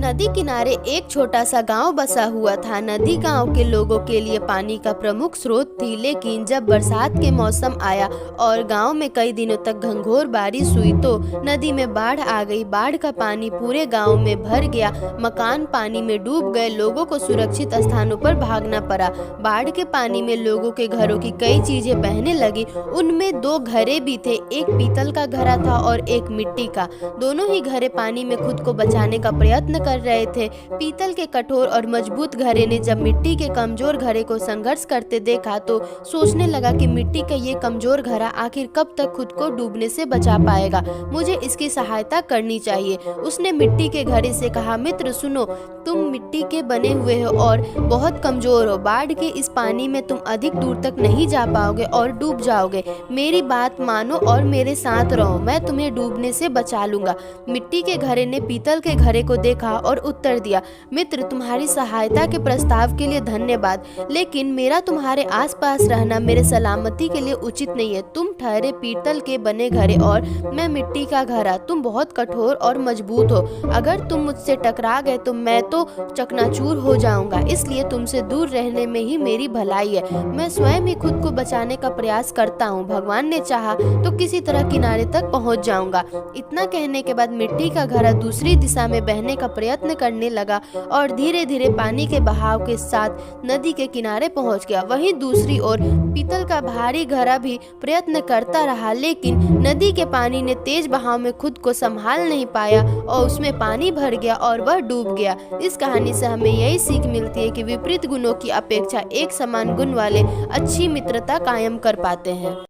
नदी किनारे एक छोटा सा गांव बसा हुआ था। नदी गांव के लोगों के लिए पानी का प्रमुख स्रोत थी, लेकिन जब बरसात के मौसम आया और गांव में कई दिनों तक घंघोर बारिश हुई तो नदी में बाढ़ आ गई। बाढ़ का पानी पूरे गांव में भर गया, मकान पानी में डूब गए, लोगों को सुरक्षित स्थानों पर भागना पड़ा। बाढ़ के पानी में लोगों के घरों की कई चीजें बहने लगी। उनमें दो घरे भी थे, एक पीतल का घड़ा था और एक मिट्टी का। दोनों ही घरे पानी में खुद को बचाने का प्रयत्न कर रहे थे। पीतल के कठोर और मजबूत घड़े ने जब मिट्टी के कमजोर घड़े को संघर्ष करते देखा तो सोचने लगा कि मिट्टी का ये कमजोर घड़ा आखिर कब तक खुद को डूबने से बचा पाएगा, मुझे इसकी सहायता करनी चाहिए। उसने मिट्टी के घड़े से कहा, मित्र सुनो, तुम मिट्टी के बने हुए हो और बहुत कमजोर हो। बाढ़ के इस पानी में तुम अधिक दूर तक नहीं जा पाओगे और डूब जाओगे। मेरी बात मानो और मेरे साथ रहो, मैं तुम्हें डूबने से बचा लूंगा। मिट्टी के घड़े ने पीतल के घड़े को देखा और उत्तर दिया, मित्र तुम्हारी सहायता के प्रस्ताव के लिए धन्यवाद, लेकिन मेरा तुम्हारे आसपास रहना मेरे सलामती के लिए उचित नहीं है। तुम ठहरे पीतल के बने घड़े और मैं मिट्टी का घड़ा। तुम बहुत कठोर और मजबूत हो, अगर तुम मुझसे टकरा गए तो मैं तो चकनाचूर हो जाऊंगा, इसलिए तुमसे दूर रहने में ही मेरी भलाई है। मैं स्वयं ही खुद को बचाने का प्रयास करता हूँ, भगवान ने चाहा तो किसी तरह किनारे तक पहुँच जाऊंगा। इतना कहने के बाद मिट्टी का घड़ा दूसरी दिशा में बहने का प्रयत्न करने लगा और धीरे धीरे पानी के बहाव के साथ नदी के किनारे पहुंच गया। वहीं दूसरी ओर पीतल का भारी घड़ा भी प्रयत्न करता रहा, लेकिन नदी के पानी ने तेज बहाव में खुद को संभाल नहीं पाया और उसमें पानी भर गया और वह डूब गया। इस कहानी से हमें यही सीख मिलती है कि विपरीत गुणों की अपेक्षा एक समान गुण वाले अच्छी मित्रता कायम कर पाते हैं।